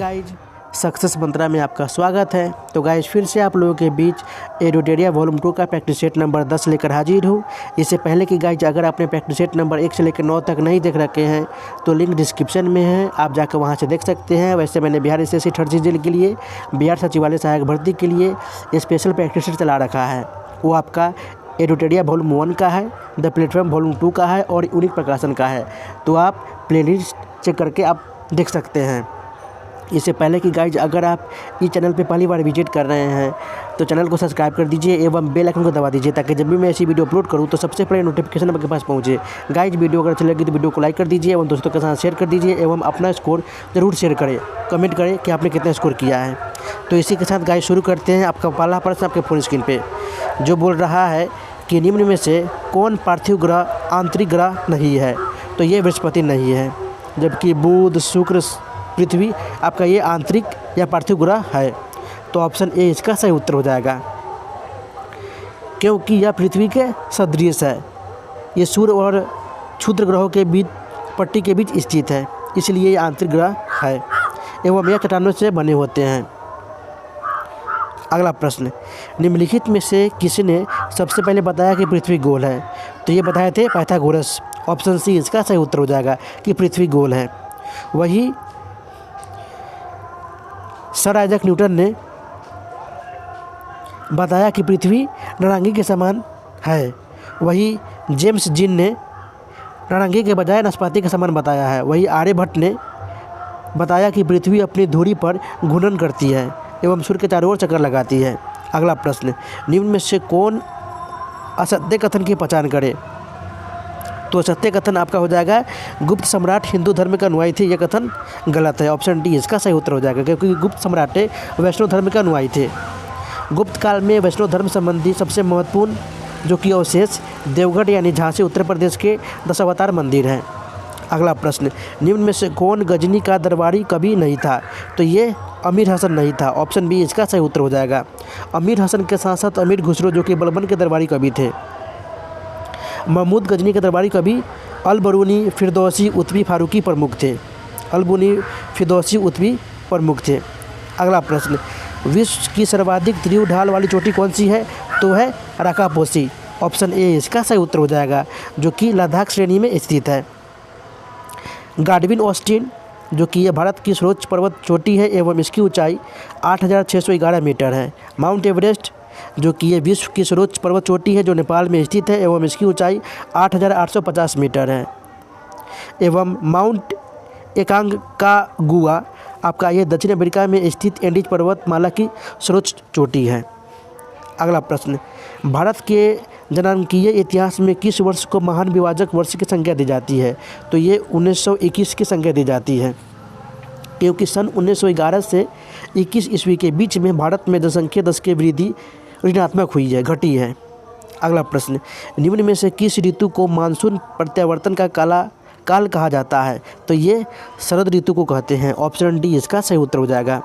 Guys, success मंत्रा में आपका स्वागत है। तो गाइज फिर से आप लोगों के बीच एडोटेरिया वॉल्यूम 2 का प्रैक्टिस सेट नंबर 10 लेकर हाजिर हूँ। इससे पहले कि गाइज अगर आपने प्रैक्टिस सेट नंबर 1 से लेकर 9 तक नहीं देख रखे हैं तो लिंक डिस्क्रिप्शन में है, आप जाकर वहाँ से देख सकते हैं। वैसे मैंने बिहार एसएससी थर्ड सीजन के लिए बिहार सचिवालय सहायक भर्ती के लिए स्पेशल प्रैक्टिस सेट चला रखा है। वो आपका एडोटेरिया वॉल्यूम 1 का है, द प्लेटफॉर्म वॉल्यूम 2 का है और यूनिक प्रकाशन का है। तो आप प्लेलिस्ट चेक करके आप देख सकते हैं। इससे पहले कि गाइज अगर आप इस चैनल पे पहली बार विजिट कर रहे हैं तो चैनल को सब्सक्राइब कर दीजिए एवं बेल आइकन को दबा दीजिए ताकि जब भी मैं ऐसी वीडियो अपलोड करूं तो सबसे पहले नोटिफिकेशन आपके पास पहुंचे। गाइज वीडियो अगर अच्छी लगी तो वीडियो को लाइक कर दीजिए एवं दोस्तों के साथ शेयर कर दीजिए एवं अपना स्कोर ज़रूर शेयर करें, कमेंट करें कि आपने कितना स्कोर किया है। तो इसी के साथ गाइज शुरू करते हैं। आपका पहला प्रश्न आपके फोन स्क्रीन पर जो बोल रहा है कि निम्न में से कौन पार्थिव ग्रह आंतरिक ग्रह नहीं है? तो ये बृहस्पति नहीं है, जबकि बुध, शुक्र, पृथ्वी आपका ये आंतरिक या पार्थिव ग्रह है। तो ऑप्शन ए इसका सही उत्तर हो जाएगा, क्योंकि यह पृथ्वी के सदृश है। ये सूर्य और क्षुद्र ग्रहों के बीच पट्टी के बीच स्थित है, इसलिए ये आंतरिक ग्रह है एवं यह चट्टानों से बने होते हैं। अगला प्रश्न, निम्नलिखित में से किसने सबसे पहले बताया कि पृथ्वी गोल है? तो ये बताए थे पाइथागोरस। ऑप्शन सी इसका सही उत्तर हो जाएगा कि पृथ्वी गोल है। वही सर आइजैक न्यूटन ने बताया कि पृथ्वी नारंगी के समान है। वही जेम्स जीन ने नारंगी के बजाय नाशपाती के समान बताया है। वही आर्यभट्ट ने बताया कि पृथ्वी अपनी धुरी पर घूर्णन करती है एवं सूर्य के चारों ओर चक्कर लगाती है। अगला प्रश्न, निम्न में से कौन असत्य कथन की पहचान करे? तो असत्य कथन आपका हो जाएगा गुप्त सम्राट हिंदू धर्म के अनुयायी थे। यह कथन गलत है। ऑप्शन डी इसका सही उत्तर हो जाएगा, क्योंकि गुप्त सम्राट वैष्णव धर्म के अनुयायी थे। गुप्त काल में वैष्णव धर्म संबंधी सबसे महत्वपूर्ण जो कि अवशेष देवगढ़ यानी झांसी उत्तर प्रदेश के दशावतार मंदिर हैं। अगला प्रश्न, निम्न में से कौन गजनी का दरबारी कवि नहीं था? तो ये अमीर हसन नहीं था। ऑप्शन बी इसका सही उत्तर हो जाएगा। अमीर हसन के साथ साथ अमीर खुसरो जो कि बलबन के दरबारी कवि थे। महमूद गजनी के दरबारी कवि अलबरूनी, फिरदौसी, उत्वी, फारूकी प्रमुख थे। अलबरूनी, फिरदौसी, उत्वी प्रमुख थे। अगला प्रश्न, विश्व की सर्वाधिक तीव्र ढाल वाली चोटी कौन सी है? तो है राकापोसी। ऑप्शन ए इसका सही उत्तर हो जाएगा, जो कि लद्दाख श्रेणी में स्थित है। गाडविन ऑस्टिन जो कि यह भारत की सर्वोच्च पर्वत चोटी है एवं इसकी ऊंचाई 8,611 मीटर है। माउंट एवरेस्ट जो कि ये विश्व की सर्वोच्च पर्वत चोटी है जो नेपाल में स्थित है एवं इसकी ऊंचाई 8,850 मीटर है। एवं माउंट एकांकागुआ आपका ये दक्षिण अमेरिका में स्थित एंडीज पर्वतमाला की सर्वोच्च चोटी है। अगला प्रश्न, भारत के जनांकीय इतिहास में किस वर्ष को महान विभाजक वर्ष की संज्ञा दी जाती है? तो ये 1921 की संज्ञा दी जाती है, क्योंकि सन 1911 से 21 ईस्वी के बीच में भारत में जनसंख्या 10 की वृद्धि ऋणात्मक हुई है, घटी है। अगला प्रश्न, निम्न में से किस ऋतु को मानसून प्रत्यावर्तन का काल कहा जाता है? तो ये शरद ऋतु को कहते हैं। ऑप्शन डी इसका सही उत्तर हो जाएगा,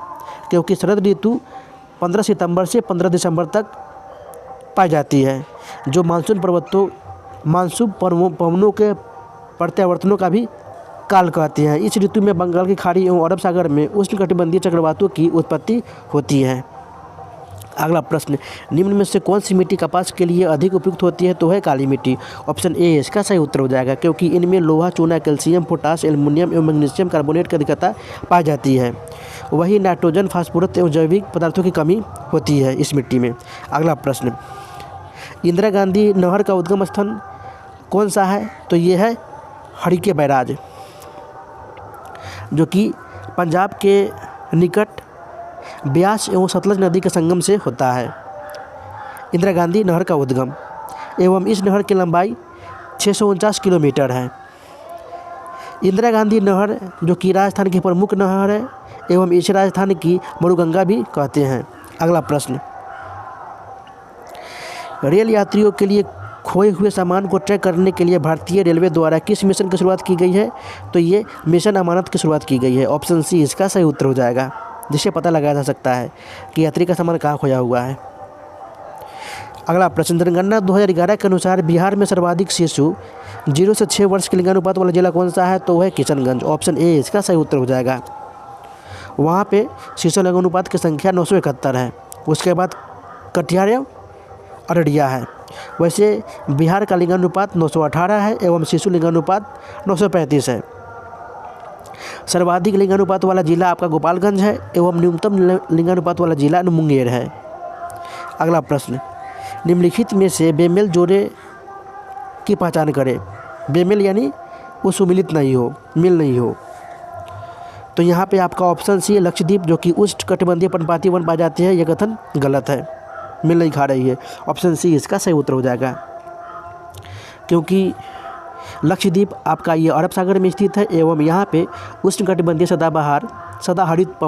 क्योंकि शरद ऋतु 15 सितंबर से 15 दिसंबर तक पाई जाती है, जो मानसून पवनों के प्रत्यावर्तनों का भी काल कहते हैं। इस ऋतु में बंगाल की खाड़ी एवं अरब सागर में उष्णकटिबंधीय चक्रवातों की उत्पत्ति होती है। अगला प्रश्न, निम्न में से कौन सी मिट्टी कपास के लिए अधिक उपयुक्त होती है? तो है काली मिट्टी। ऑप्शन ए इसका सही उत्तर हो जाएगा, क्योंकि इनमें लोहा, चूना, कैल्शियम, पोटास, एल्युमिनियम एवं मैग्नीशियम कार्बोनेट की अधिकता पाई जाती है। वही नाइट्रोजन, फास्फोरस एवं जैविक पदार्थों की कमी होती है इस मिट्टी में। अगला प्रश्न, इंदिरा गांधी नहर का उद्गम स्थान कौन सा है? तो ये है हरिके बैराज, जो कि पंजाब के निकट ब्यास एवं सतलज नदी के संगम से होता है। इंदिरा गांधी नहर का उद्गम एवं इस नहर की लंबाई 649 किलोमीटर है। इंदिरा गांधी नहर जो कि राजस्थान की प्रमुख नहर है एवं इसे राजस्थान की मरुगंगा भी कहते हैं। अगला प्रश्न, रेल यात्रियों के लिए खोए हुए सामान को ट्रैक करने के लिए भारतीय रेलवे द्वारा किस मिशन की शुरुआत की गई है? तो ये मिशन अमानत की शुरुआत की गई है। ऑप्शन सी इसका सही उत्तर हो जाएगा, जिससे पता लगाया जा सकता है कि यात्री का सामान कहाँ खोया हुआ है। अगला प्रश्न, जनगणना 2011 के अनुसार बिहार में सर्वाधिक शिशु 0 से 6 वर्ष के लिंगानुपात वाला जिला कौन सा है? तो वह किशनगंज। ऑप्शन ए इसका सही उत्तर हो जाएगा। वहाँ पे शिशु लिंगानुपात की संख्या 971 है। उसके बाद कटिहार एवं अररिया है। वैसे बिहार का लिंगानुपात 918 है एवं शिशु लिंगानुपात 935 है। सर्वाधिक लिंगानुपात वाला जिला आपका गोपालगंज है एवं न्यूनतम लिंगानुपात वाला जिला मुंगेर है। अगला प्रश्न, निम्नलिखित में से बेमेल जोड़े की पहचान करें। बेमेल यानी वो सुमिलित नहीं हो, मिल नहीं हो। तो यहाँ पे आपका ऑप्शन सी है लक्षद्वीप, जो कि उष्णकटिबंधीय पर्णपाती वन पाए जाते हैं। यह कथन गलत है, मिल नहीं खा रही है। ऑप्शन सी इसका सही उत्तर हो जाएगा, क्योंकि लक्षद्वीप आपका ये अरब सागर में स्थित है एवं यहाँ पे उष्णकटिबंधीय सदाबहार सदाहरित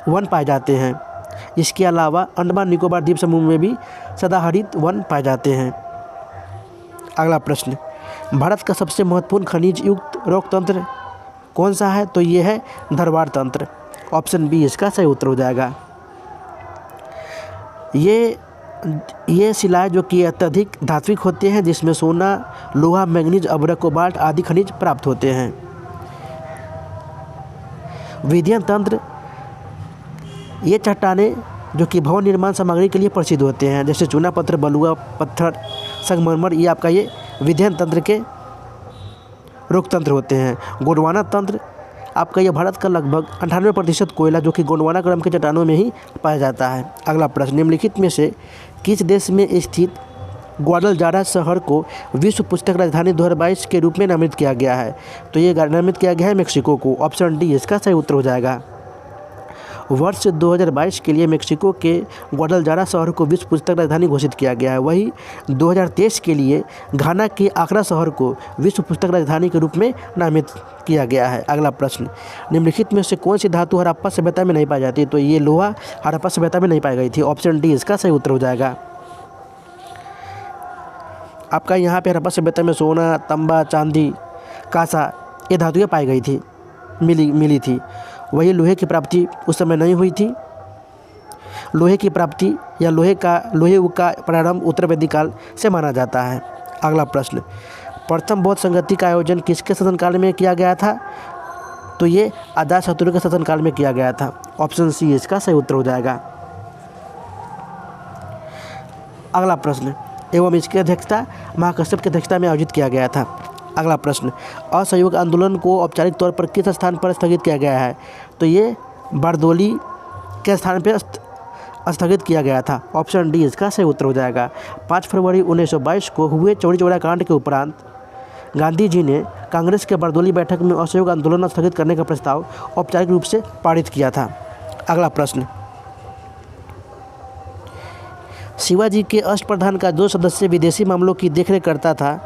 वन पाए जाते हैं। इसके अलावा अंडमान निकोबार द्वीप समूह में भी सदाहरित वन पाए जाते हैं। अगला प्रश्न, भारत का सबसे महत्वपूर्ण खनिज युक्त रॉक तंत्र कौन सा है। तो ये है धरवाड़ तंत्र। ऑप्शन बी इसका सही उत्तर हो जाएगा। ये शिलाएं जो कि अत्यधिक धात्विक होते हैं, जिसमें सोना, लोहा, मैंगनीज, अभ्रक, कोबाल्ट आदि खनिज प्राप्त होते हैं। विध्यन तंत्र, ये चट्टानें जो कि भवन निर्माण सामग्री के लिए प्रसिद्ध होते हैं, जैसे चूना पत्थर, बलुआ पत्थर, संगमरमर, ये आपका ये विध्यन तंत्र के रोक तंत्र होते हैं। गोंडवाना तंत्र आपका ये भारत का लगभग 98% कोयला जो कि गोंडवाना क्रम के चट्टानों में ही पाया जाता है। अगला प्रश्न, निम्नलिखित में से किस देश में स्थित ग्वाडलजारा शहर को विश्व पुस्तक राजधानी 2022 के रूप में नामित किया गया है। तो ये नामित किया गया है मेक्सिको को। ऑप्शन डी इसका सही उत्तर हो जाएगा। वर्ष 2022 के लिए मेक्सिको के ग्वाडलजारा शहर को विश्व पुस्तक राजधानी घोषित किया गया है। वहीं 2023 के लिए घाना के आकरा शहर को विश्व पुस्तक राजधानी के रूप में नामित किया गया है। अगला प्रश्न, निम्नलिखित में से कौन सी धातु हड़प्पा सभ्यता में नहीं पाई जाती। तो ये लोहा हड़प्पा सभ्यता में नहीं पाई गई थी। ऑप्शन डी इसका सही उत्तर हो जाएगा। आपका यहाँ पे हड़प्पा सभ्यता में सोना, तांबा, चांदी, कांसा ये धातुएँ पाई गई थी, मिली थी। वही लोहे की प्राप्ति उस समय नहीं हुई थी। लोहे की प्राप्ति या लोहे का प्रारंभ उत्तर वैदिक काल से माना जाता है। अगला प्रश्न, प्रथम बौद्ध संगति का आयोजन किसके शासनकाल में किया गया था। तो ये अजातशत्रु के शासनकाल में किया गया था। ऑप्शन सी इसका सही उत्तर हो जाएगा। अगला प्रश्न, एवं इसकी अध्यक्षता महाकश्यप की अध्यक्षता में आयोजित किया गया था। अगला प्रश्न, असहयोग आंदोलन को औपचारिक तौर पर किस स्थान पर स्थगित किया गया है। तो ये बारदोली के स्थान पर स्थगित किया गया था। ऑप्शन डी इसका सही उत्तर हो जाएगा। 5 फरवरी 1922 को हुए चौरी चौरा कांड के उपरांत गांधी जी ने कांग्रेस के बारदोली बैठक में असहयोग आंदोलन स्थगित करने का प्रस्ताव औपचारिक रूप से पारित किया था। अगला प्रश्न, शिवाजी के अष्टप्रधान का जो सदस्य विदेशी मामलों की देखरेख करता था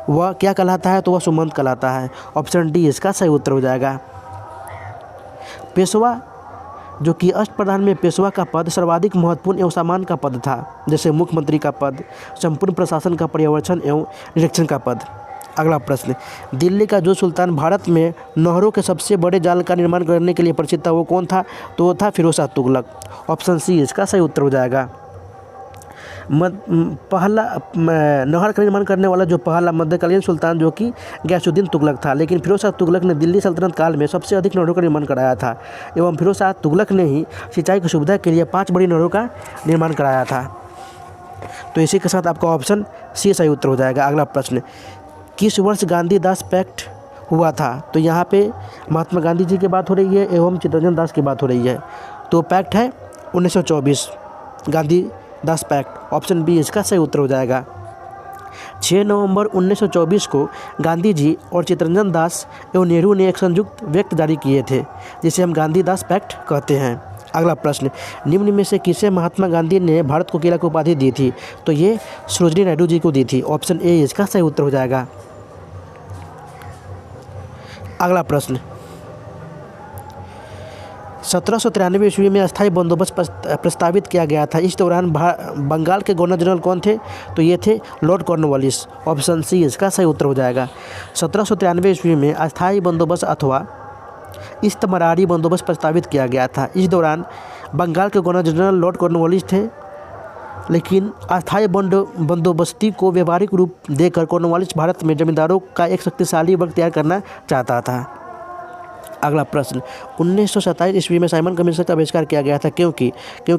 वह क्या कहलाता है। तो वह सुमंत कहलाता है। ऑप्शन डी इसका सही उत्तर हो जाएगा। पेशवा जो कि अष्टप्रधान में पेशवा का पद सर्वाधिक महत्वपूर्ण एवं सामान्य का पद था, जैसे मुख्यमंत्री का पद, संपूर्ण प्रशासन का पर्यवेक्षण एवं निरीक्षण का पद। अगला प्रश्न, दिल्ली का जो सुल्तान भारत में नहरों के सबसे बड़े जाल का निर्माण करने के लिए प्रसिद्ध था वो कौन था। तो वो था फिरोज शाह तुगलक। ऑप्शन सी इसका सही उत्तर हो जाएगा। पहला नहर का निर्माण करने वाला जो पहला मध्यकालीन सुल्तान जो कि गयासुद्दीन तुगलक था, लेकिन फिरोज शाह तुगलक ने दिल्ली सल्तनत काल में सबसे अधिक नहरों का निर्माण कराया था एवं फिरोज शाह तुगलक ने ही सिंचाई की सुविधा के लिए 5 बड़ी नहरों का निर्माण कराया था। तो इसी के साथ आपका ऑप्शन सी सही उत्तर हो जाएगा। अगला प्रश्न, किस वर्ष गांधी दास पैक्ट हुआ था। तो यहाँ पे महात्मा गांधी जी की बात हो रही है एवं चित्तरंजन दास की बात हो रही है। तो पैक्ट है 1924 गांधी दास पैक्ट। ऑप्शन बी इसका सही उत्तर हो जाएगा। 6 नवंबर 1924 को गांधी जी और चित्तरंजन दास एवं नेहरू ने एक संयुक्त व्यक्त जारी किए थे, जिसे हम गांधी दास पैक्ट कहते हैं। अगला प्रश्न, निम्न में से किसे महात्मा गांधी ने भारत को केला की उपाधि दी थी। तो ये सरोजिनी नायडू जी को दी थी। ऑप्शन ए इसका सही उत्तर हो जाएगा। अगला प्रश्न, 1793 ईस्वी में अस्थायी बंदोबस्त प्रस्तावित किया गया था। इस दौरान बंगाल के गवर्नर जनरल कौन थे। तो ये थे लॉर्ड कॉर्नवालिस। ऑप्शन सी इसका सही उत्तर हो जाएगा। 1793 ईस्वी में अस्थायी बंदोबस्त अथवा इस्तमरारी बंदोबस्त प्रस्तावित किया गया था। इस दौरान बंगाल के गवर्नर जनरल लॉर्ड कॉर्नवालिस थे, लेकिन अस्थायी बंदोबस्ती को व्यवहारिक रूप देकर कॉर्नवालिस भारत में जमींदारों का एक शक्तिशाली वर्ग तैयार करना चाहता था। अगला प्रश्न, 1927 ईस्वी में साइमन कमीशन का आविष्कार किया गया था क्योंकि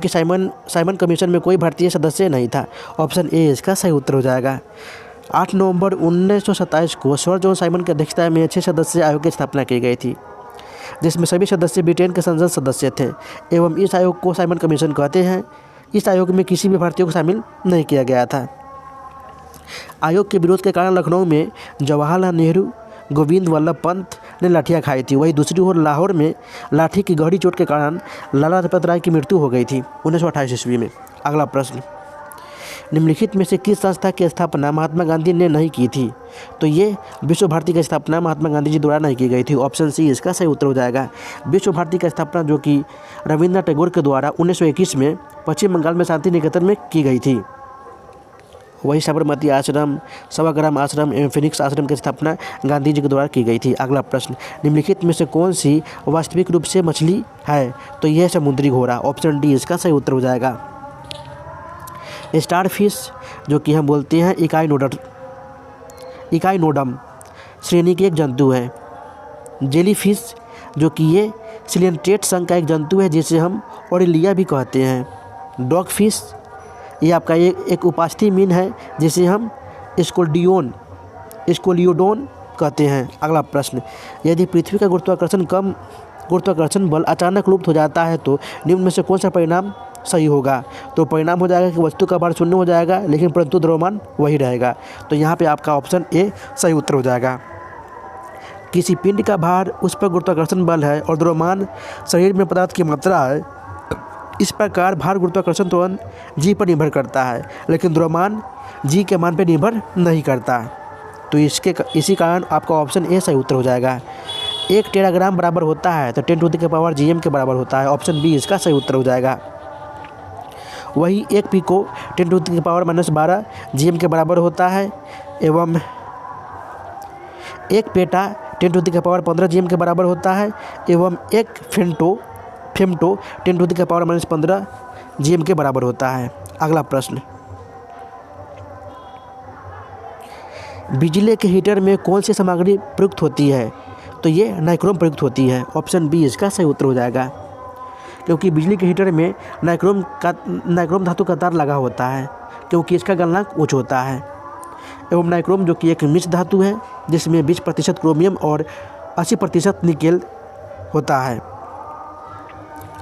साइमन कमीशन में कोई भारतीय सदस्य नहीं था। ऑप्शन ए इसका सही उत्तर हो जाएगा। 8 नवंबर 1927 को सर जॉन साइमन की अध्यक्षता में 6 सदस्यीय आयोग की स्थापना की गई थी, जिसमें सभी सदस्य ब्रिटेन के संसद सदस्य थे एवं इस आयोग को साइमन कमीशन कहते हैं। इस आयोग में किसी भी भारतीय को शामिल नहीं किया गया था। आयोग के विरोध के कारण लखनऊ में जवाहरलाल नेहरू, गोविंद वल्लभ पंत ने लाठियाँ खाई थी। वहीं दूसरी ओर लाहौर में लाठी की गहरी चोट के कारण लाला लाजपत राय की मृत्यु हो गई थी 1928 ईस्वी में। अगला प्रश्न, निम्नलिखित में से किस संस्था की स्थापना महात्मा गांधी ने नहीं की थी? तो ये विश्व भारती की स्थापना महात्मा गांधी जी द्वारा नहीं की गई थी। ऑप्शन सी इसका सही उत्तर हो जाएगा। विश्व भारती की स्थापना जो कि रविन्द्रनाथ टैगोर के द्वारा 1921 में पश्चिम बंगाल में शांति निकेतन में की गई थी। वही साबरमती आश्रम, सेवाग्राम आश्रम एवं फिनिक्स आश्रम की स्थापना गांधी जी के द्वारा की गई थी। अगला प्रश्न, निम्नलिखित में से कौन सी वास्तविक रूप से मछली है? तो यह समुद्री घोड़ा। ऑप्शन डी इसका सही उत्तर हो जाएगा। स्टार फिश जो कि हम बोलते हैं इकाइनोडम श्रेणी की एक जंतु है। जेली फिश जो कि ये सिलेंट्रेट संघ का एक जंतु है जिसे हम ओरेलिया भी कहते हैं। डॉग फिश ये आपका ये एक उपास्थि मीन है जिसे हम स्कोलियोडोन कहते हैं। अगला प्रश्न, यदि पृथ्वी का गुरुत्वाकर्षण बल अचानक लुप्त हो जाता है तो निम्न में से कौन सा परिणाम सही होगा? तो परिणाम हो जाएगा कि वस्तु का भार शून्य हो जाएगा लेकिन परंतु द्रव्यमान वही रहेगा। तो यहाँ पे आपका ऑप्शन ए सही उत्तर हो जाएगा। किसी पिंड का भार उस पर गुरुत्वाकर्षण बल है और द्रव्यमान शरीर में पदार्थ की मात्रा है। इस प्रकार भार गुरुत्वाकर्षण त्वरण जी पर निर्भर करता है लेकिन द्रव्यमान जी के मान पर निर्भर नहीं करता। तो इसी कारण आपका ऑप्शन ए सही उत्तर हो जाएगा। 1 टेराग्राम बराबर होता है तो 10⁻⁰ GM के बराबर होता है। ऑप्शन बी इसका सही उत्तर हो जाएगा। वही 1 पिको 10⁻⁻12 GM के बराबर होता है एवं 1 पेटा 10⁻15 GM के बराबर होता है एवं 1 फेमटो 10⁻15 GM के बराबर होता है। अगला प्रश्न, बिजली के हीटर में कौन सी सामग्री प्रयुक्त होती है? तो ये नाइक्रोम प्रयुक्त होती है। ऑप्शन बी इसका सही उत्तर हो जाएगा क्योंकि बिजली के हीटर में नाइक्रोम धातु का तार लगा होता है क्योंकि इसका गलनांक उच्च होता है एवं नाइक्रोम जो कि एक मिश्र धातु है जिसमें 20% क्रोमियम और 80% निकेल होता है।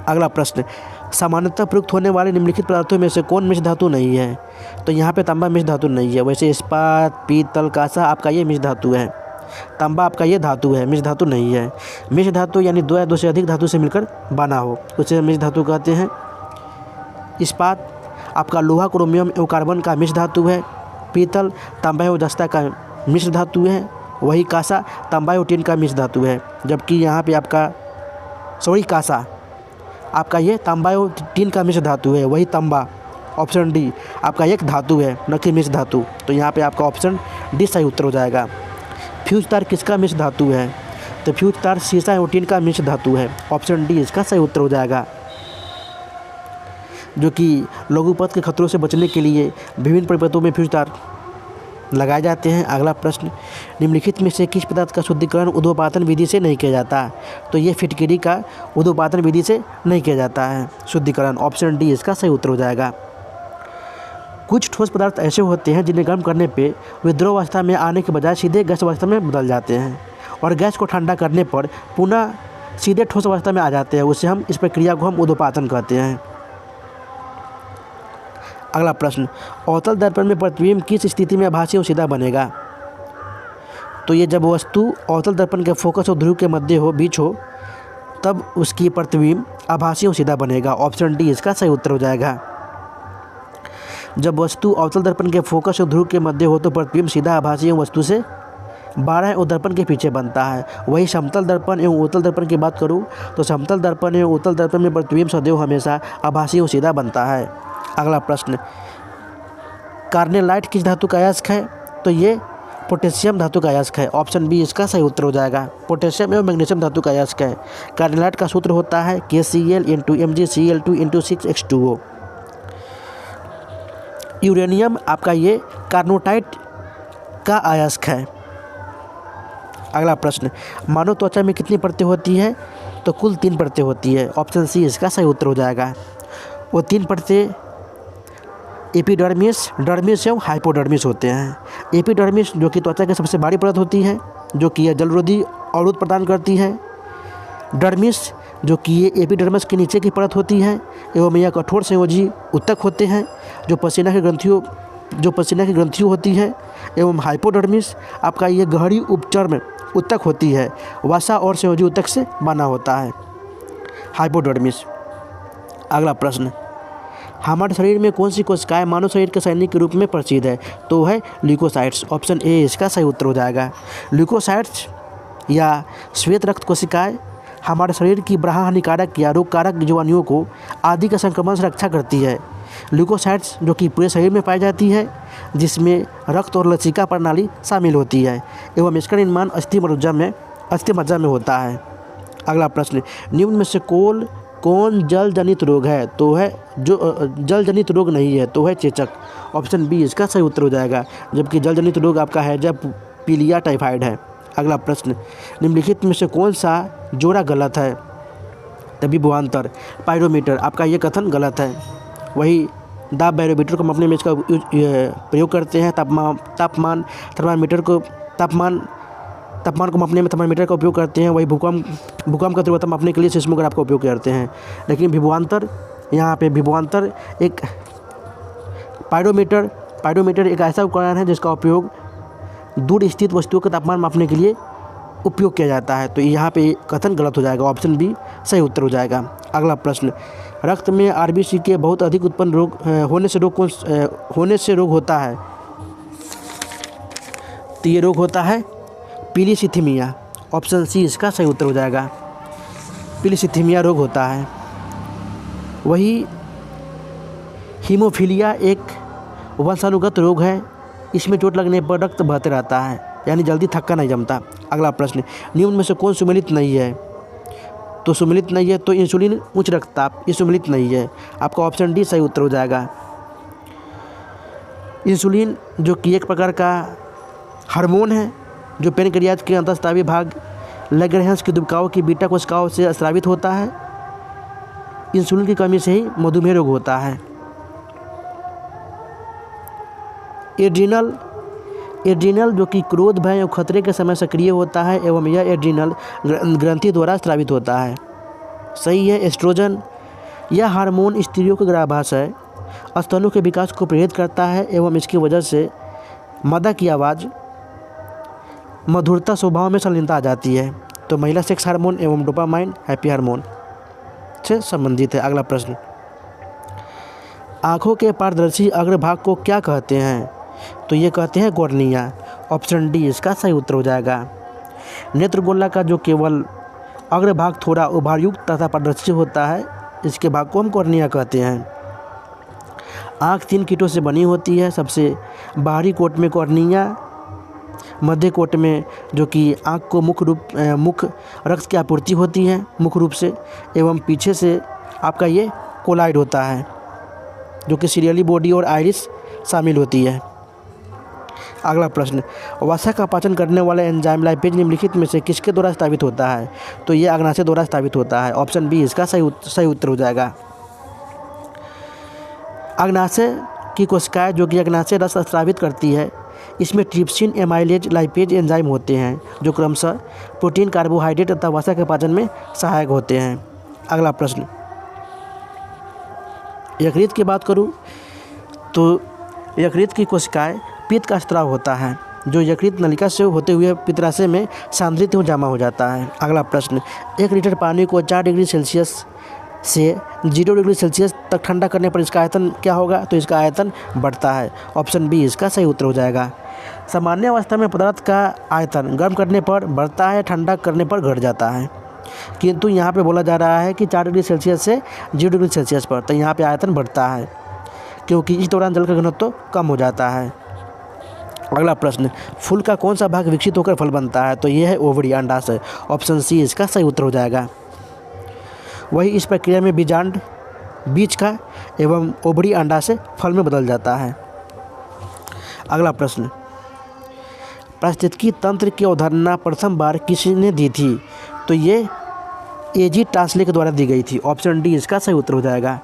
अगला प्रश्न, सामान्यतः प्रयुक्त होने वाले निम्नलिखित पदार्थों में से कौन मिश्र धातु नहीं है? तो यहाँ पे तांबा मिश्र धातु नहीं है। वैसे इस्पात, पीतल, कांसा आपका ये मिश्र धातु है। तांबा आपका ये धातु है, मिश्र धातु नहीं है। मिश्र धातु यानी दो या दो से अधिक धातु से मिलकर बना हो उसे मिश्र धातु कहते हैं। इस्पात आपका लोहा, क्रोमियम एवं कार्बन का मिश्र धातु है। पीतल तांबा एवं जस्ता का मिश्र धातु है। वही कांसा तांबा एवं टिन का मिश्र धातु है। जबकि यहाँ पे कांसा आपका ये तांबा एवं टिन का मिश्र धातु है। वही तांबा ऑप्शन डी आपका एक धातु है न कि मिश्र धातु। तो यहाँ पे आपका ऑप्शन डी सही उत्तर हो जाएगा। फ्यूज तार किसका मिश्र धातु है? तो फ्यूज तार सीसा एवं टिन का मिश्र धातु है। ऑप्शन डी इसका सही उत्तर हो जाएगा। जो कि लघुपथ के खतरों से बचने के लिए विभिन्न परिपथों में फ्यूज तार लगाए जाते हैं। अगला प्रश्न, निम्नलिखित में से किस पदार्थ का शुद्धिकरण ऊर्ध्वपातन विधि से नहीं किया जाता? तो ये फिटकरी का ऊर्ध्वपातन विधि से नहीं किया जाता है शुद्धिकरण। ऑप्शन डी इसका सही उत्तर हो जाएगा। कुछ ठोस पदार्थ ऐसे होते हैं जिन्हें गर्म करने पे वे द्रव अवस्था में आने के बजाय सीधे गैस अवस्था में बदल जाते हैं और गैस को ठंडा करने पर पुनः सीधे ठोस अवस्था में आ जाते हैं। इस प्रक्रिया को हम ऊर्ध्वपातन कहते हैं। अगला प्रश्न, अवतल दर्पण में प्रतिबिंब किस स्थिति में आभासी और सीधा बनेगा? तो ये जब वस्तु अवतल दर्पण के फोकस और ध्रुव के मध्य बीच हो तब उसकी प्रतिबिंब आभासी और सीधा बनेगा। ऑप्शन डी इसका सही उत्तर हो जाएगा। जब वस्तु अवतल दर्पण के फोकस और ध्रुव के मध्य हो तो प्रतिबिंब सीधा आभासी एवं वस्तु से 12 और दर्पण के पीछे बनता है। वही समतल दर्पण एवं उत्तल दर्पण की बात करूँ तो समतल दर्पण एवं उत्तल दर्पण में प्रतिबिंब सदैव हमेशा आभासी और सीधा बनता है। अगला प्रश्न, कार्नेलाइट किस धातु का अयस्क है? तो ये पोटेशियम धातु का अयस्क है। ऑप्शन बी इसका सही उत्तर हो जाएगा। पोटेशियम एवं मैग्नीशियम धातु का अयस्क है। कार्नेलाइट का सूत्र होता है KCl × MgCl2 × 6H2O। यूरेनियम आपका ये कार्नोटाइट का अयस्क है। अगला प्रश्न, मानव त्वचा में कितनी परतें होती है? तो कुल 3 परतें होती है। ऑप्शन सी इसका सही उत्तर हो जाएगा। वो 3 परतें एपिडर्मिस, डर्मिस एवं हाइपोडर्मिस होते हैं। एपिडर्मिस जो कि त्वचा की सबसे बड़ी परत होती है, जो कि यह जलरोधी अवरोध प्रदान करती है। डर्मिस जो कि ये एपिडर्मिस के नीचे की परत होती है एवं यह कठोर संयोजी ऊतक होते हैं जो पसीना की ग्रंथियों होती है। एवं हाइपोडर्मिस आपका ये गहरी उपचर्म ऊतक होती है, वसा और संयोजी ऊतक से बना होता है हाइपोडर्मिस। अगला प्रश्न, हमारे शरीर में कौन सी कोशिकाएं मानव शरीर के सैनिक के रूप में प्रसिद्ध है? तो है ल्यूकोसाइट्स। ऑप्शन ए इसका सही उत्तर हो जाएगा। ल्यूकोसाइट्स या श्वेत रक्त कोशिकाएं हमारे शरीर की बाह्य हानिकारक या रोगकारक जीवाणुओं को आदि के संक्रमण से रक्षा करती है। ल्यूकोसाइट्स जो कि पूरे शरीर में पाई जाती है, जिसमें रक्त और लसिका प्रणाली शामिल होती है एवं इसका निर्माण अस्थि मज्जा में होता है। अगला प्रश्न, निम्न में से कौन जल जनित रोग है? तो है जो जल जनित रोग नहीं है, तो है चेचक। ऑप्शन बी इसका सही उत्तर हो जाएगा, जबकि जल जनित रोग आपका है जब पीलिया टाइफाइड है। अगला प्रश्न, निम्नलिखित में से कौन सा जोड़ा गलत है? तभी विभवांतर पायरोमीटर, आपका ये कथन गलत है। वही दाब बैरोमीटर को मापने में इसका प्रयोग करते हैं। तापमान को मापने में थर्मामीटर का उपयोग करते हैं। वही भूकंप का तीव्रता मापने के लिए सिस्मोग्राफ का उपयोग करते हैं। लेकिन विभवांतर एक पायरोमीटर एक ऐसा उपकरण है जिसका उपयोग दूर स्थित वस्तुओं का तापमान मापने के लिए उपयोग किया जाता है। तो यहाँ पे कथन गलत हो जाएगा, ऑप्शन बी सही उत्तर हो जाएगा। अगला प्रश्न, रक्त में आरबीसी के बहुत अधिक उत्पन्न होने से रोग होता है? तो ये रोग होता है पीलीसीथीमिया। ऑप्शन सी इसका सही उत्तर हो जाएगा। पीलीसीथीमिया रोग होता है। वही हीमोफीलिया एक वंशानुगत रोग है। इसमें चोट लगने पर रक्त बहते रहता है, यानी जल्दी थक्का नहीं जमता। अगला प्रश्न, निम्न में से कौन सुमेलित नहीं है? तो सुमेलित नहीं है तो इंसुलिन उच्च रक्तचाप, ये सुमेलित नहीं है। आपका ऑप्शन डी सही उत्तर हो जाएगा। इंसुलिन जो कि एक प्रकार का हार्मोन है जो पेनक्रियाज के अंतःस्रावी भाग लैंगरहैंस की दुबकाओं की बीटा कोशिकाओं से स्रावित होता है। इंसुलिन की कमी से ही मधुमेह रोग होता है। एड्रिनल जो कि क्रोध, भय और खतरे के समय सक्रिय होता है एवं यह एड्रिनल ग्रंथि द्वारा स्रावित होता है। सही है। एस्ट्रोजन यह हार्मोन स्त्रियों के गर्भाशय है, स्तनों के विकास को प्रेरित करता है एवं इसकी वजह से मदा की आवाज़, मधुरता, स्वभाव में संलीनता आ जाती है। तो महिला सेक्स हार्मोन एवं डोपामाइन हैप्पी हार्मोन से संबंधित है। अगला प्रश्न, आँखों के पारदर्शी अग्रभाग को क्या कहते हैं? तो ये कहते हैं कॉर्निया। ऑप्शन डी इसका सही उत्तर हो जाएगा। नेत्रगोला का जो केवल अग्रभाग थोड़ा उभारयुक्त तथा पारदर्शी होता है, इसके भाग को हम कॉर्निया कहते हैं। आँख 3 कीटों से बनी होती है। सबसे बाहरी कोट में कॉर्निया, मध्य कोट में जो कि आँख को मुख्य रक्त की आपूर्ति होती है मुख्य रूप से, एवं पीछे से आपका ये कोलाइड होता है जो कि सीरियली बॉडी और आइरिस शामिल होती है। अगला प्रश्न, वसा का पाचन करने वाला एंजाइम लाइपेज निम्नलिखित में से किसके द्वारा स्थापित होता है? तो ये अग्नाशय द्वारा स्थापित होता है। ऑप्शन बी इसका सही उत्तर हो जाएगा। अग्नाशय की कोशिकाएं जो कि अग्नाशय रस स्रावित करती है, इसमें ट्रिप्सिन, एमाइलेज, लाइपेज एंजाइम होते हैं जो क्रमशः प्रोटीन, कार्बोहाइड्रेट तथा वसा के पाचन में सहायक होते हैं। अगला प्रश्न, यकृत की बात करूँ तो यकृत की कोशिकाएं पित्त का स्राव होता है जो यकृत नलिका से होते हुए पित्ताशय में सांद्रित हो जमा हो जाता है। अगला प्रश्न, 1 लीटर पानी को 4 डिग्री सेल्सियस से 0 डिग्री सेल्सियस तक ठंडा करने पर इसका आयतन क्या होगा? तो इसका आयतन बढ़ता है। ऑप्शन बी इसका सही उत्तर हो जाएगा। सामान्य अवस्था में पदार्थ का आयतन गर्म करने पर बढ़ता है, ठंडा करने पर घट जाता है, किंतु यहाँ पे बोला जा रहा है कि 4 डिग्री सेल्सियस से 0 डिग्री सेल्सियस पर, तो यहाँ पे आयतन बढ़ता है क्योंकि इस दौरान जल का घनत्व कम हो जाता है। अगला प्रश्न, फूल का कौन सा भाग विकसित होकर फल बनता है? तो ये है ओवरी, अंडाशय। ऑप्शन सी इसका सही उत्तर हो जाएगा। वही इस प्रक्रिया में बीजांड बीज का एवं ओवरी अंडाशय फल में बदल जाता है। अगला प्रश्न, पारिस्थितिकी तंत्र की अवधारणा प्रथम बार किसने दी थी? तो ये एजी टास्ले के द्वारा दी गई थी। ऑप्शन डी इसका सही उत्तर हो जाएगा।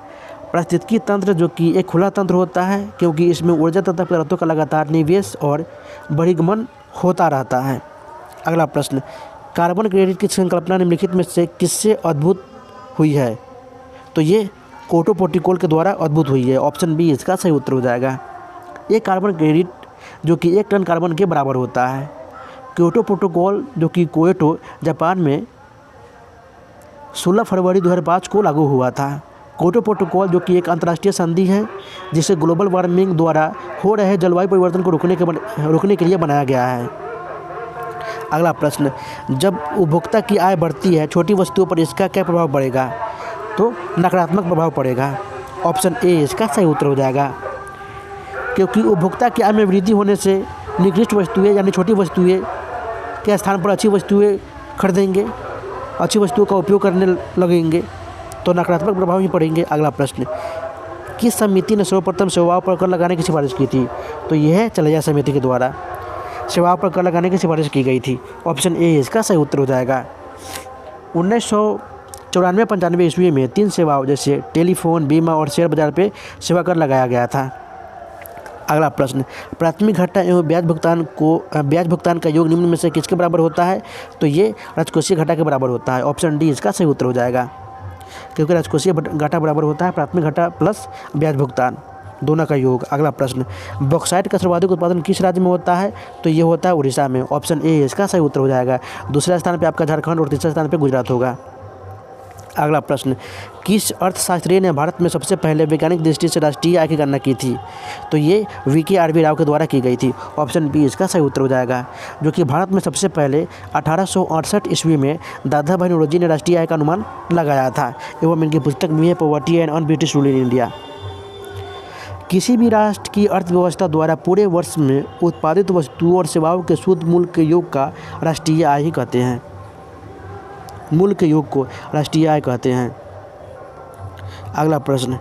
पारिस्थितिकी तंत्र जो कि एक खुला तंत्र होता है क्योंकि इसमें ऊर्जा तथा पदार्थों का लगातार निवेश और बहिर्गमन होता रहता है। अगला प्रश्न, कार्बन क्रेडिट की संकल्पना निम्नलिखित में से किससे अद्भुत हुई है? तो ये क्योटो प्रोटोकॉल के द्वारा अद्भुत हुई है। ऑप्शन बी इसका सही उत्तर हो जाएगा। ये कार्बन क्रेडिट जो कि 1 टन कार्बन के बराबर होता है। क्योटो प्रोटोकॉल जो कि क्योटो जापान में 16 फरवरी 2005 को लागू हुआ था। क्योटो प्रोटोकॉल जो कि एक अंतर्राष्ट्रीय संधि है जिसे ग्लोबल वार्मिंग द्वारा हो रहे जलवायु परिवर्तन को रोकने के लिए बनाया गया है। अगला प्रश्न, जब उपभोक्ता की आय बढ़ती है छोटी वस्तुओं पर इसका क्या प्रभाव पड़ेगा? तो नकारात्मक प्रभाव पड़ेगा। ऑप्शन ए इसका सही उत्तर हो जाएगा, क्योंकि उपभोक्ता की आय में वृद्धि होने से निकृष्ट वस्तुएं यानी छोटी वस्तुएं के स्थान पर अच्छी वस्तुएं खरीदेंगे, अच्छी वस्तुओं का उपयोग करने लगेंगे, तो नकारात्मक प्रभाव ही पड़ेंगे। अगला प्रश्न, किस समिति ने सर्वप्रथम सेवाओं पर कर लगाने की सिफारिश की थी? तो यह चलैया समिति के द्वारा सेवाओं पर कर लगाने की सिफारिश की गई थी। ऑप्शन ए इसका सही उत्तर हो जाएगा। 1994-95 ईस्वी में 3 सेवाओं जैसे टेलीफोन, बीमा और शेयर बाजार पर सेवा कर लगाया गया था। अगला प्रश्न, प्राथमिक घाटा एवं ब्याज भुगतान का योग निम्न में से किसके बराबर होता है? तो ये राजकोषीय घाटा के बराबर होता है। ऑप्शन डी इसका सही उत्तर हो जाएगा, क्योंकि राजकोषीय घाटा बराबर होता है प्राथमिक घाटा प्लस ब्याज भुगतान दोनों का योग। अगला प्रश्न, बॉक्साइट का सर्वाधिक उत्पादन किस राज्य में होता है? तो ये होता है उड़ीसा में। ऑप्शन ए इसका सही उत्तर हो जाएगा। दूसरे स्थान पर आपका झारखंड और तीसरे स्थान पर गुजरात होगा। अगला प्रश्न, किस अर्थशास्त्री ने भारत में सबसे पहले वैज्ञानिक दृष्टि से राष्ट्रीय आय की गणना की थी? तो ये VKRB राव के द्वारा की गई थी। ऑप्शन बी इसका सही उत्तर हो जाएगा, जो कि भारत में सबसे पहले 1868 ईस्वी में दादा भाई नौरोजी ने राष्ट्रीय आय का अनुमान लगाया था एवं इनकी पुस्तक भी है poverty and un British rule in India. किसी भी राष्ट्र की अर्थव्यवस्था द्वारा पूरे वर्ष में उत्पादित वस्तुओं और सेवाओं के शुद्ध मूल्य के योग का राष्ट्रीय आय ही कहते हैं। मूल्य के योग को राष्ट्रीय आय कहते हैं। अगला प्रश्न,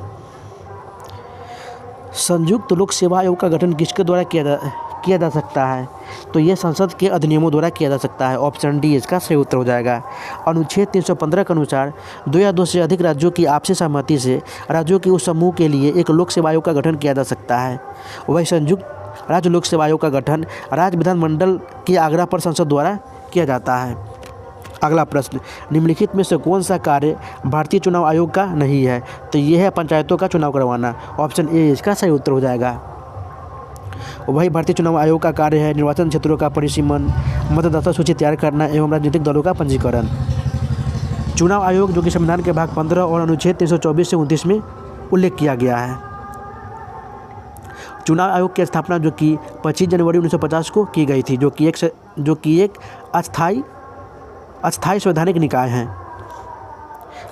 संयुक्त लोक सेवा आयोग का गठन किसके द्वारा किया जा सकता है? तो ये संसद के अधिनियमों द्वारा किया जा सकता है। ऑप्शन डी इसका सही उत्तर हो जाएगा। अनुच्छेद 315 के अनुसार 2 या 2 से अधिक राज्यों की आपसी सहमति से राज्यों के उस समूह के लिए एक लोक सेवा आयोग का गठन किया जा सकता है। वही संयुक्त राज्य लोक सेवा आयोग का गठन राज्य विधानमंडल के आग्रह पर संसद द्वारा किया जाता है। अगला प्रश्न, निम्नलिखित में से कौन सा कार्य भारतीय चुनाव आयोग का नहीं है? तो यह है पंचायतों का चुनाव करवाना। ऑप्शन ए इसका सही उत्तर हो जाएगा। वही भारतीय चुनाव आयोग का कार्य है निर्वाचन क्षेत्रों का परिसीमन, मतदाता सूची तैयार करना एवं राजनीतिक दलों का पंजीकरण। चुनाव आयोग जो कि संविधान के भाग 15 और अनुच्छेद 324 से 29 में उल्लेख किया गया है। चुनाव आयोग की स्थापना जो कि 25 जनवरी 1950 को की गई थी, जो कि एक अस्थायी संवैधानिक निकाय हैं।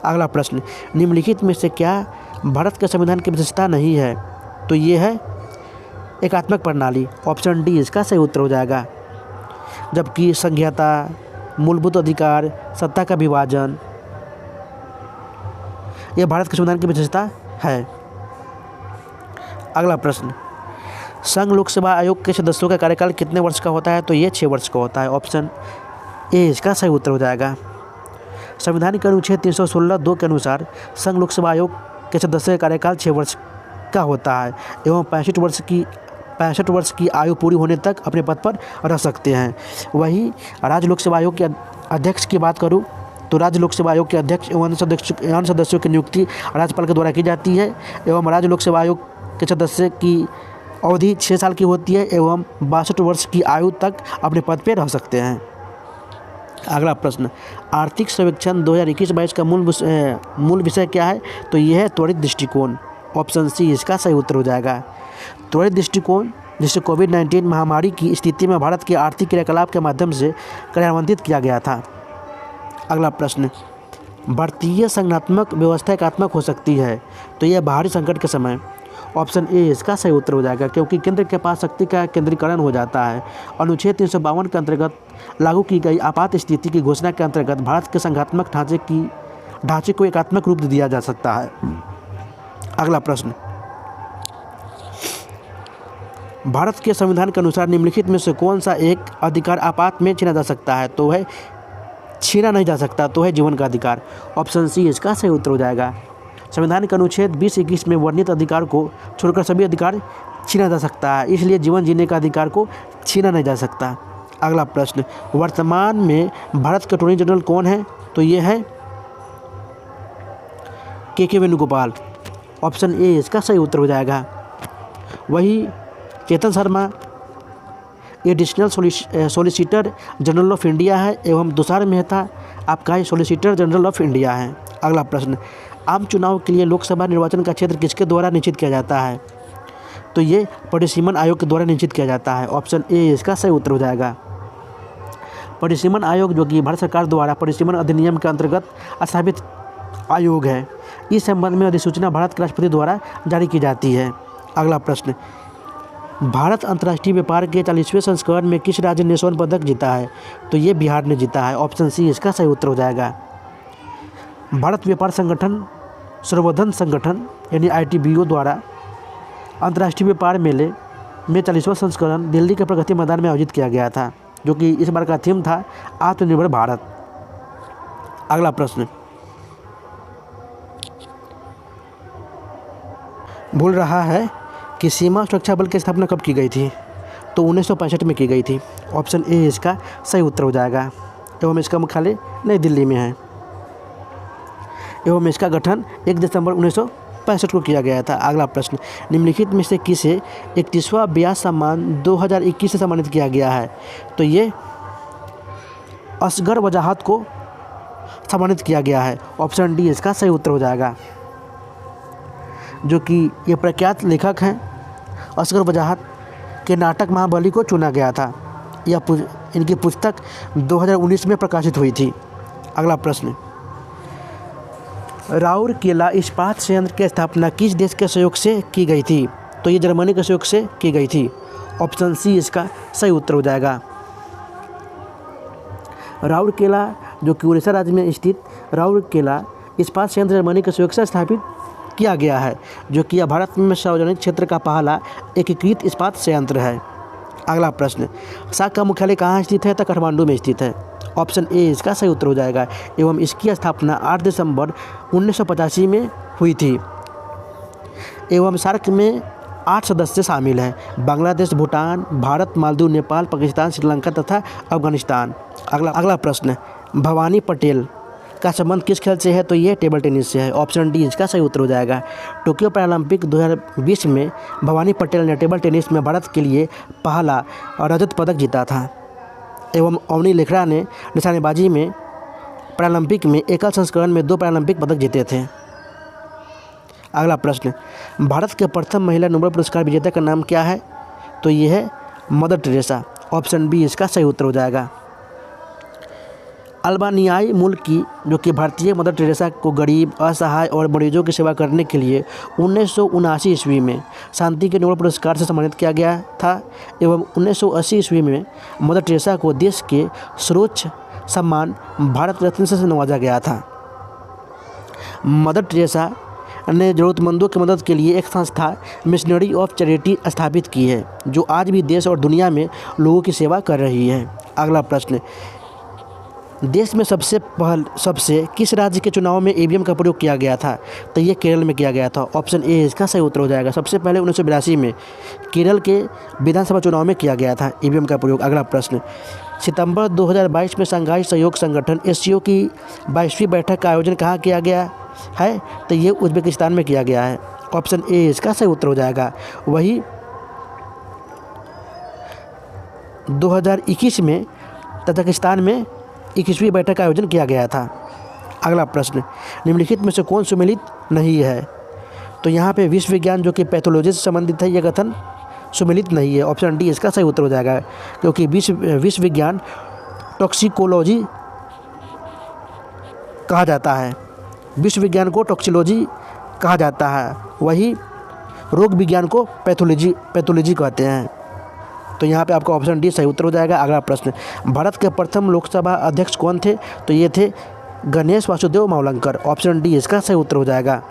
अगला प्रश्न, निम्नलिखित में से क्या भारत के संविधान की विशेषता नहीं है? तो ये है एकात्मक प्रणाली। ऑप्शन डी इसका सही उत्तर हो जाएगा, जबकि संघीयता, मूलभूत अधिकार, सत्ता का विभाजन यह भारत के संविधान की विशेषता है। अगला प्रश्न, संघ लोक सेवा आयोग के सदस्यों का कार्यकाल कितने वर्ष का होता है? तो ये 6 वर्ष का होता है। ऑप्शन ए इसका सही उत्तर हो जाएगा। संविधान के अनुच्छेद 316(2) के अनुसार संघ लोक सेवा आयोग के सदस्य का कार्यकाल 6 वर्ष का होता है एवं 65 वर्ष की आयु पूरी होने तक अपने पद पर रह सकते हैं। वही राज्य लोक सेवा आयोग के अध्यक्ष की बात करूं तो राज्य लोक सेवा आयोग के अध्यक्ष एवं अन्य सदस्यों की नियुक्ति राज्यपाल के द्वारा की जाती है एवं राज्य लोक सेवा आयोग के सदस्य की अवधि 6 साल की होती है एवं 62 वर्ष की आयु तक अपने पद पर रह सकते हैं। अगला प्रश्न, आर्थिक सर्वेक्षण 2021-22 का मूल विषय क्या है? तो यह है त्वरित दृष्टिकोण। ऑप्शन सी इसका सही उत्तर हो जाएगा। त्वरित दृष्टिकोण जिसे कोविड-19 महामारी की स्थिति में भारत के आर्थिक क्रियाकलाप के माध्यम से कार्यान्वित किया गया था। अगला प्रश्न, भारतीय संगठनात्मक व्यवस्था एकात्मक हो सकती है? तो यह बाहरी संकट के समय। ऑप्शन ए इसका सही उत्तर हो जाएगा, क्योंकि केंद्र के पास शक्ति का केंद्रीकरण हो जाता है। अनुच्छेद 352 के अंतर्गत लागू की गई आपात स्थिति की घोषणा के अंतर्गत भारत के संघात्मक ढांचे को एकात्मक रूप दिया जा सकता है। अगला प्रश्न, भारत के संविधान के अनुसार निम्नलिखित में से कौन सा एक अधिकार आपात में छीना जा सकता है? तो है छीना नहीं जा सकता, तो है जीवन का अधिकार। ऑप्शन सी इसका सही उत्तर हो जाएगा। संविधान के अनुच्छेद 20-21 में वर्णित अधिकार को छोड़कर सभी अधिकार छीना जा सकता है, इसलिए जीवन जीने का अधिकार को छीना नहीं जा सकता। अगला प्रश्न, वर्तमान में भारत के अटॉर्नी जनरल कौन है? तो ये है के वेणुगोपाल। ऑप्शन ए इसका सही उत्तर हो जाएगा। वही Chetan Sharma additional solicitor general of India है एवं तुषार मेहता आपका ही सॉलिसिटर जनरल ऑफ इंडिया है। अगला प्रश्न, आम चुनाव के लिए लोकसभा निर्वाचन का क्षेत्र किसके द्वारा निश्चित किया जाता है? तो ये परिसीमन आयोग के द्वारा निश्चित किया जाता है। ऑप्शन ए इसका सही उत्तर हो जाएगा। परिसीमन आयोग जो कि भारत सरकार द्वारा परिसीमन अधिनियम के अंतर्गत स्थापित आयोग है, इस संबंध में अधिसूचना भारत के राष्ट्रपति द्वारा जारी की जाती है। अगला प्रश्न, भारत अंतर्राष्ट्रीय व्यापार के 40वें संस्करण में किस राज्य ने स्वर्ण पदक जीता है? तो ये बिहार ने जीता है। ऑप्शन सी इसका सही उत्तर हो जाएगा। भारत व्यापार संगठन सर्वोधन संगठन यानी ITBO द्वारा अंतर्राष्ट्रीय व्यापार मेले में 40वां संस्करण दिल्ली के प्रगति मैदान में आयोजित किया गया था, जो कि इस बार का थीम था आत्मनिर्भर भारत। अगला प्रश्न, बोल रहा है कि सीमा सुरक्षा बल की स्थापना कब की गई थी? तो 1965 में की गई थी। ऑप्शन ए इसका सही उत्तर हो जाएगा। एवं इसका मुख्यालय नई दिल्ली में है एवं इसका गठन 1 दिसंबर 1965 को किया गया था। अगला प्रश्न, निम्नलिखित में से किसे 31वां ब्यास सम्मान 2021 से सम्मानित किया गया है? तो ये असगर वजाहत को सम्मानित किया गया है। ऑप्शन डी इसका सही उत्तर हो जाएगा। जो कि ये प्रख्यात लेखक हैं असगर वजाहत के नाटक महाबली को चुना गया था। यह इनकी पुस्तक 2019 में प्रकाशित हुई थी। अगला प्रश्न, राउरकेला इस्पात संयंत्र की स्थापना किस देश के सहयोग से की गई थी? तो ये जर्मनी के सहयोग से की गई थी। ऑप्शन सी इसका सही उत्तर हो जाएगा। राउरकेला जो कि उड़ीसा राज्य में स्थित राउरकेला इस्पात संयंत्र जर्मनी के सहयोग से स्थापित किया गया है, जो कि यह भारत में सार्वजनिक क्षेत्र का पहला एकीकृत इस्पात संयंत्र है। अगला प्रश्न, साख का मुख्यालय कहाँ स्थित है? तो काठमांडू में स्थित है। ऑप्शन ए इसका सही उत्तर हो जाएगा। एवं इसकी स्थापना 8 दिसंबर 1985 में हुई थी। एवं सार्क में 8 सदस्य शामिल हैं: बांग्लादेश, भूटान, भारत, मालदीव, नेपाल, पाकिस्तान, श्रीलंका तथा अफगानिस्तान। अगला प्रश्न, भवानी पटेल का संबंध किस खेल से है? तो ये टेबल टेनिस से है। ऑप्शन डी इसका सही उत्तर हो जाएगा। टोक्यो पैरालंपिक 2020 में भवानी पटेल ने टेबल टेनिस में भारत के लिए पहला रजत पदक जीता था। एवं अवनी लेखरा ने निशानेबाजी में पैरालंपिक में एकल संस्करण में 2 पैरालंपिक पदक जीते थे। अगला प्रश्न, भारत के प्रथम महिला नोबेल पुरस्कार विजेता का नाम क्या है? तो ये है मदर टेरेसा। ऑप्शन बी इसका सही उत्तर हो जाएगा। अल्बानियाई मूल की जो कि भारतीय मदर टेरेसा को गरीब, असहाय और मरीजों की सेवा करने के लिए 1979 ईस्वी में शांति के नोबेल पुरस्कार से सम्मानित किया गया था। एवं 1980 ईस्वी में मदर टेरेसा को देश के सर्वोच्च सम्मान भारत रत्न से नवाजा गया था। मदर टेरेसा ने ज़रूरतमंदों की मदद के लिए एक संस्था मिशनरी ऑफ चैरिटी स्थापित की है, जो आज भी देश और दुनिया में लोगों की सेवा कर रही है। अगला प्रश्न, देश में सबसे किस राज्य के चुनाव में ईवीएम का प्रयोग किया गया था? तो ये केरल में किया गया था। ऑप्शन ए इसका सही उत्तर हो जाएगा। सबसे पहले 1982 में केरल के विधानसभा चुनाव में किया गया था ईवीएम का प्रयोग। अगला प्रश्न, सितंबर 2022 में शंघाई सहयोग संगठन SCO की 22वीं बैठक का आयोजन कहाँ किया गया है? तो ये उज्बेकिस्तान में किया गया है। ऑप्शन ए इसका सही उत्तर हो जाएगा। वही 2021 में तजाकिस्तान में 21वीं बैठक का आयोजन किया गया था। अगला प्रश्न, निम्नलिखित में से कौन सुमेलित नहीं है? तो यहाँ पे विश्व विज्ञान जो कि पैथोलॉजी से संबंधित है, यह कथन सुमेलित नहीं है। ऑप्शन डी इसका सही उत्तर हो जाएगा, क्योंकि विश्व विज्ञान टॉक्सिकोलॉजी कहा जाता है। विश्व विज्ञान को टॉक्सिकोलॉजी कहा जाता है, वही रोग विज्ञान को पैथोलॉजी कहते हैं। तो यहाँ पे आपका ऑप्शन डी सही उत्तर हो जाएगा। अगला प्रश्न, भारत के प्रथम लोकसभा अध्यक्ष कौन थे? तो ये थे गणेश वासुदेव मावलंकर। ऑप्शन डी इसका सही उत्तर हो जाएगा।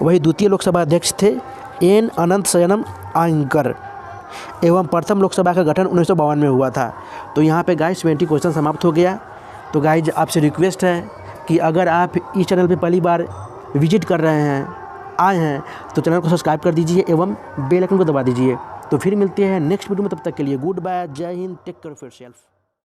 वही द्वितीय लोकसभा अध्यक्ष थे एन अनंत शयनम आयंकर। एवं प्रथम लोकसभा का गठन 1952 में हुआ था। तो यहाँ पे गाइस 20 क्वेश्चन समाप्त हो गया। तो गाइज आपसे रिक्वेस्ट है कि अगर आप इस चैनल पे पहली बार विजिट कर रहे हैं, आए हैं, तो चैनल को सब्सक्राइब कर दीजिए एवं बेल आइकन को दबा दीजिए। तो फिर मिलते हैं नेक्स्ट वीडियो में, तब तक के लिए गुड बाय, जय हिंद, टेक केयर ऑफ योरसेल्फ।